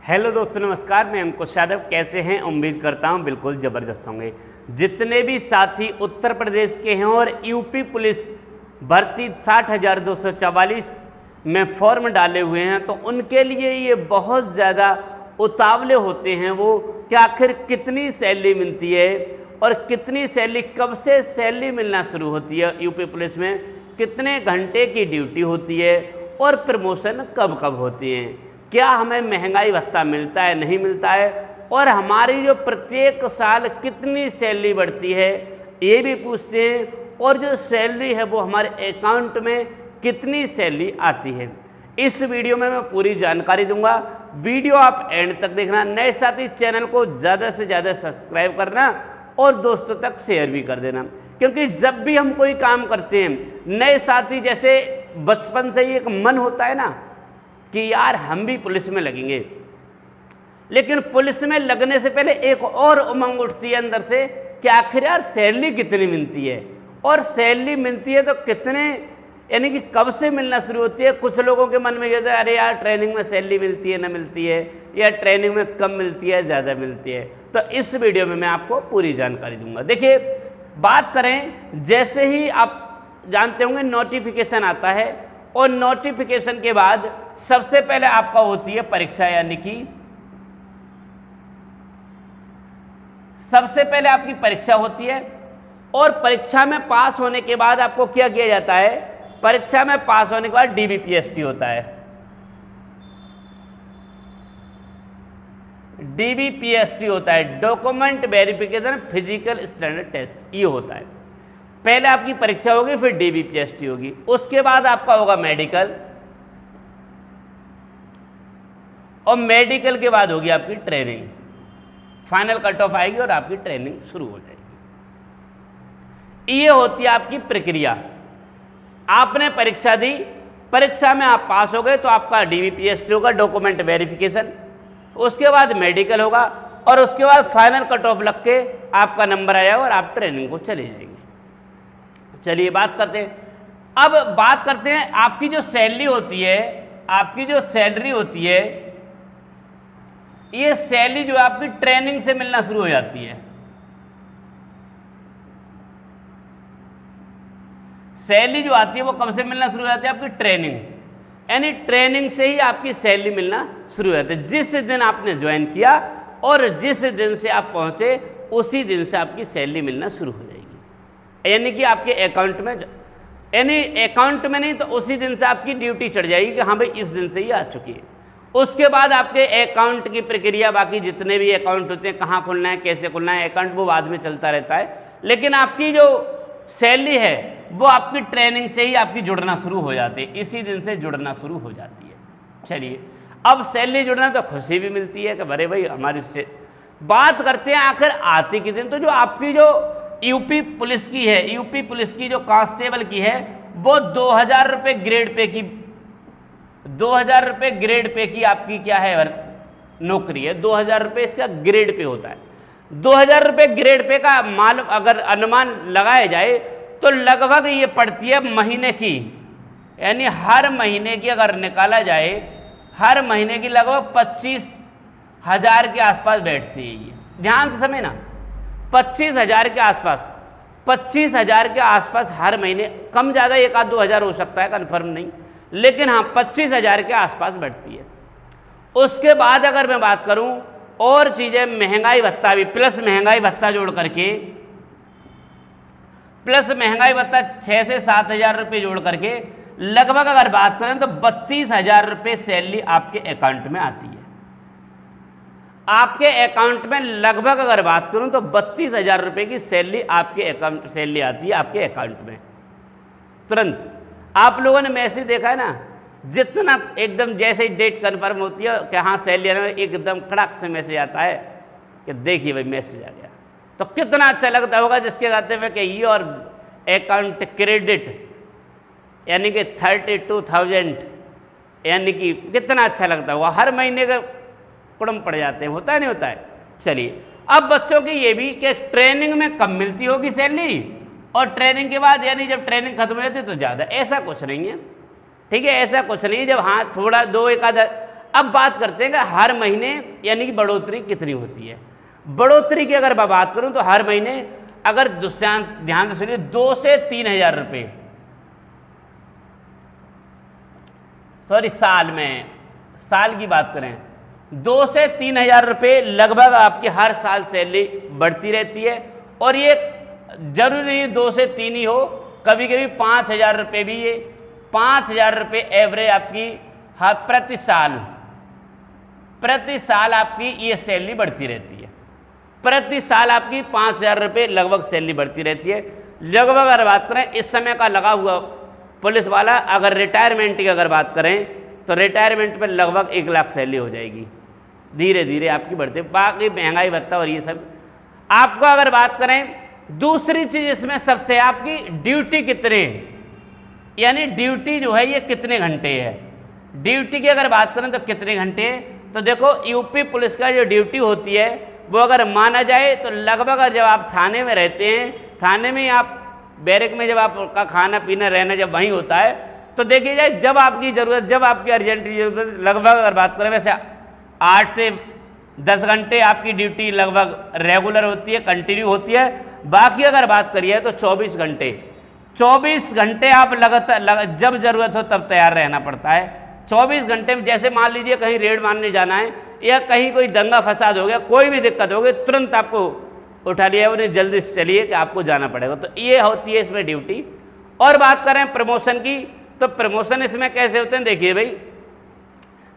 Hello दोस्तों, नमस्कार। मैं अंकुश यादव। कैसे हैं? उम्मीद करता हूं बिल्कुल ज़बरदस्त होंगे। जितने भी साथी उत्तर प्रदेश के हैं और यूपी पुलिस भर्ती 60,244 में फॉर्म डाले हुए हैं, तो उनके लिए ये बहुत ज़्यादा उतावले होते हैं वो कि आखिर कितनी सैलरी मिलती है और कितनी सैलरी, कब से सैलरी मिलना शुरू होती है यूपी पुलिस में, कितने घंटे की ड्यूटी होती है और प्रमोशन कब कब होती है, क्या हमें महंगाई भत्ता मिलता है नहीं मिलता है, और हमारी जो प्रत्येक साल कितनी सैलरी बढ़ती है ये भी पूछते हैं, और जो सैलरी है वो हमारे अकाउंट में कितनी सैलरी आती है। इस वीडियो में मैं पूरी जानकारी दूंगा। वीडियो आप एंड तक देखना। नए साथी चैनल को ज़्यादा से ज़्यादा सब्सक्राइब करना और दोस्तों तक शेयर भी कर देना, क्योंकि जब भी हम कोई काम करते हैं, नए साथी जैसे बचपन से ही एक मन होता है ना कि यार हम भी पुलिस में लगेंगे, लेकिन पुलिस में लगने से पहले एक और उमंग उठती है अंदर से कि आखिर यार सैलरी कितनी मिलती है, और सैलरी मिलती है तो कितने, यानी कि कब से मिलना शुरू होती है। कुछ लोगों के मन में कहते हैं अरे यार ट्रेनिंग में सैलरी मिलती है ना मिलती है, या ट्रेनिंग में कम मिलती है ज़्यादा मिलती है। तो इस वीडियो में मैं आपको पूरी जानकारी दूंगा। देखिए, बात करें, जैसे ही आप जानते होंगे नोटिफिकेशन आता है, और नोटिफिकेशन के बाद सबसे पहले आपका होती है परीक्षा, यानी कि सबसे पहले आपकी परीक्षा होती है, और परीक्षा में पास होने के बाद आपको क्या किया जाता है, परीक्षा में पास होने के बाद डीबीपीएसटी होता है। डीबीपीएसटी होता है, document verification physical standard test, ये होता है। पहले आपकी परीक्षा होगी, फिर डीबीपीएसटी होगी, उसके बाद आपका होगा मेडिकल, और मेडिकल के बाद होगी आपकी ट्रेनिंग। फाइनल कट ऑफ आएगी और आपकी ट्रेनिंग शुरू हो जाएगी। ये होती है आपकी प्रक्रिया। आपने परीक्षा दी, परीक्षा में आप पास हो गए तो आपका डीबीपीएसटी होगा, डॉक्यूमेंट वेरिफिकेशन, उसके बाद मेडिकल होगा, और उसके बाद फाइनल कट ऑफ लग के आपका नंबर आया और आप ट्रेनिंग को चले जाएंगे। चलिए बात करते हैं। अब बात करते हैं आपकी जो सैलरी होती है, आपकी जो सैलरी होती है, ये सैलरी जो आपकी ट्रेनिंग से मिलना शुरू हो जाती है। सैलरी जो आती है वो कब से मिलना शुरू हो जाती है, आपकी ट्रेनिंग, यानी ट्रेनिंग से ही आपकी सैलरी मिलना शुरू हो जाती है। जिस दिन आपने ज्वाइन किया और जिस दिन से आप पहुंचे उसी दिन से आपकी सैलरी मिलना शुरू हो जाएगी, यानी कि आपके अकाउंट में, यानी अकाउंट में नहीं तो उसी दिन से आपकी ड्यूटी चढ़ जाएगी कि हाँ भाई इस दिन से ही आ चुकी है। उसके बाद आपके अकाउंट की प्रक्रिया, बाकी जितने भी अकाउंट होते हैं, कहाँ खुलना है कैसे खुलना है अकाउंट, वो बाद में चलता रहता है, लेकिन आपकी जो सैलरी है वो आपकी ट्रेनिंग से ही आपकी जुड़ना शुरू हो जाती है, इसी दिन से जुड़ना शुरू हो जाती है। चलिए, अब सैलरी जुड़ना तो खुशी भी मिलती है कि अरे भाई हमारी से बात करते हैं आखिर आती किस दिन। तो जो आपकी जो यूपी पुलिस की है, यूपी पुलिस की जो कांस्टेबल की है, वो 2,000 रुपये ग्रेड पे की, 2,000 रुपये ग्रेड पे की आपकी क्या है नौकरी है। 2,000 रुपये इसका ग्रेड पे होता है। 2,000 रुपये ग्रेड पे का मालूम अगर अनुमान लगाया जाए तो लगभग ये पड़ती है महीने की, यानी हर महीने की अगर निकाला जाए, हर महीने की लगभग 25,000 के आसपास बैठती है ये। ध्यान से समझना, 25,000 के आसपास, 25,000 के आसपास हर महीने, कम ज़्यादा 1-2 हज़ार हो सकता है, कन्फर्म नहीं, लेकिन हाँ 25,000 के आसपास बढ़ती है। उसके बाद अगर मैं बात करूं और चीज़ें, महंगाई भत्ता भी, प्लस महंगाई भत्ता जोड़ करके, प्लस महंगाई भत्ता 6 से 7 हज़ार रुपये जोड़ करके लगभग अगर बात करें तो 32,000 रुपये सैलरी आपके अकाउंट में आती है। आपके अकाउंट में लगभग अगर बात करूं तो 32,000 रुपये की सैलरी आपके अकाउंट, सैलरी आती है आपके अकाउंट में तुरंत। आप लोगों ने मैसेज देखा है ना, जितना एकदम जैसे ही डेट कन्फर्म होती है कि हाँ सैलरी आने में एकदम कड़ाक से मैसेज आता है कि देखिए भाई मैसेज आ गया, तो कितना अच्छा लगता होगा जिसके कहते हुए कि योर अकाउंट क्रेडिट, यानी कि 32,000, यानी कि कितना अच्छा लगता होगा। हर महीने का कुड़म पड़ जाते हैं, होता है नहीं होता है। चलिए, अब बच्चों की ये भी कि ट्रेनिंग में कम मिलती होगी सैलरी, और ट्रेनिंग के बाद, यानी जब ट्रेनिंग खत्म हो जाती है तो ज़्यादा, ऐसा कुछ नहीं है। ठीक है, ऐसा कुछ नहीं। जब हाँ थोड़ा 2-1 आधा अब बात करते हैं कि हर महीने यानी कि बढ़ोतरी कितनी होती है। बढ़ोतरी की अगर मैं बात करूं तो हर महीने अगर ध्यान से सुनिए 2 से 3 हज़ार रुपये, सॉरी साल की बात करें 2 से 3 हज़ार रुपये लगभग आपकी हर साल सैलरी बढ़ती रहती है। और ये जरूरी नहीं 2 से 3 ही हो, कभी कभी 5 हज़ार रुपये भी, ये 5 हज़ार रुपये एवरेज आपकी हर प्रति साल आपकी ये सैलरी बढ़ती रहती है। प्रति साल आपकी 5 हज़ार रुपये लगभग सैलरी बढ़ती रहती है। लगभग अगर बात करें इस समय का लगा हुआ पुलिस वाला, अगर रिटायरमेंट की अगर बात करें तो रिटायरमेंट पर लगभग 1 लाख सैलरी हो जाएगी, धीरे धीरे आपकी बढ़ती। बाकी महंगाई भत्ता और ये सब आपको अगर बात करें। दूसरी चीज़ इसमें सबसे आपकी ड्यूटी कितने, यानी ड्यूटी जो है ये कितने घंटे है। ड्यूटी की अगर बात करें तो कितने घंटे है, तो देखो यूपी पुलिस का जो ड्यूटी होती है वो अगर माना जाए तो लगभग जब आप थाने में रहते हैं, थाने में आप बैरक में जब आपका खाना पीना रहना जब वहीं होता है, तो देखिए जाए जब आपकी ज़रूरत, जब आपकी अर्जेंट ज़रूरत, लगभग अगर बात करें वैसे 8 से 10 घंटे आपकी ड्यूटी लगभग रेगुलर होती है, कंटिन्यू होती है। बाकी अगर बात करिए तो 24 घंटे आप लगातार जब ज़रूरत हो तब तैयार रहना पड़ता है। 24 घंटे में जैसे मान लीजिए कहीं रेड मारने जाना है या कहीं कोई दंगा फसाद हो गया, कोई भी दिक्कत हो गई, तुरंत आपको उठा लिया उन्हें जल्दी से चलिए कि आपको जाना पड़ेगा। तो ये होती है इसमें ड्यूटी। और बात करें प्रमोशन की, तो प्रमोशन इसमें कैसे होते हैं, देखिए भाई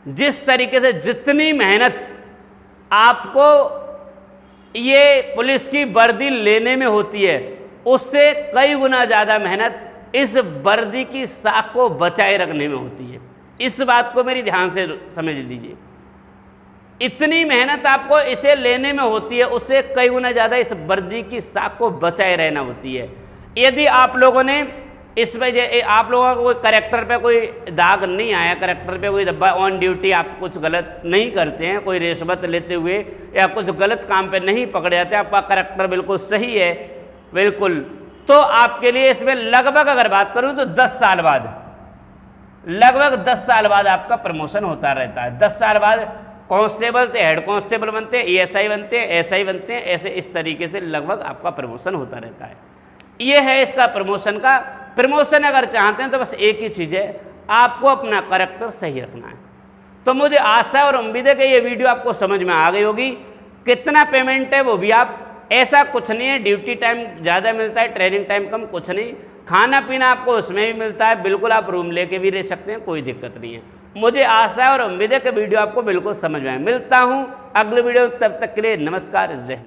जिस तरीके से जितनी मेहनत आपको ये पुलिस की वर्दी लेने में होती है उससे कई गुना ज़्यादा मेहनत इस वर्दी की साख को बचाए रखने में होती है। इस बात को मेरी ध्यान से समझ लीजिए, इतनी मेहनत आपको इसे लेने में होती है उससे कई गुना ज़्यादा इस वर्दी की साख को बचाए रहना होती है। यदि आप लोगों ने इसमें आप लोगों का कोई करेक्टर पे कोई दाग नहीं आया, करेक्टर पे कोई धब्बा, ऑन ड्यूटी आप कुछ गलत नहीं करते हैं, कोई रिश्वत लेते हुए या कुछ गलत काम पे नहीं पकड़े जाते, आपका करेक्टर बिल्कुल सही है बिल्कुल, तो आपके लिए इसमें लगभग अगर बात करूं तो 10 साल बाद, लगभग 10 साल बाद आपका प्रमोशन होता रहता है। 10 साल बाद कांस्टेबल से हेड कांस्टेबल बनते हैं, एएसआई बनते हैं, एसआई बनते हैं, ऐसे इस तरीके से लगभग आपका प्रमोशन होता रहता है। ये है इसका प्रमोशन का। प्रमोशन अगर चाहते हैं तो बस एक ही चीज़ है, आपको अपना करैक्टर सही रखना है। तो मुझे आशा और उम्मीद है कि ये वीडियो आपको समझ में आ गई होगी। कितना पेमेंट है वो भी आप, ऐसा कुछ नहीं है, ड्यूटी टाइम ज़्यादा मिलता है, ट्रेनिंग टाइम कम, कुछ नहीं, खाना पीना आपको उसमें भी मिलता है, बिल्कुल आप रूम लेके भी रह सकते हैं, कोई दिक्कत नहीं है। मुझे आशा और उम्मीद है कि वीडियो आपको बिल्कुल समझ में आए। मिलता हूँ अगले वीडियो, तब तक के लिए नमस्कार, जय हिंद।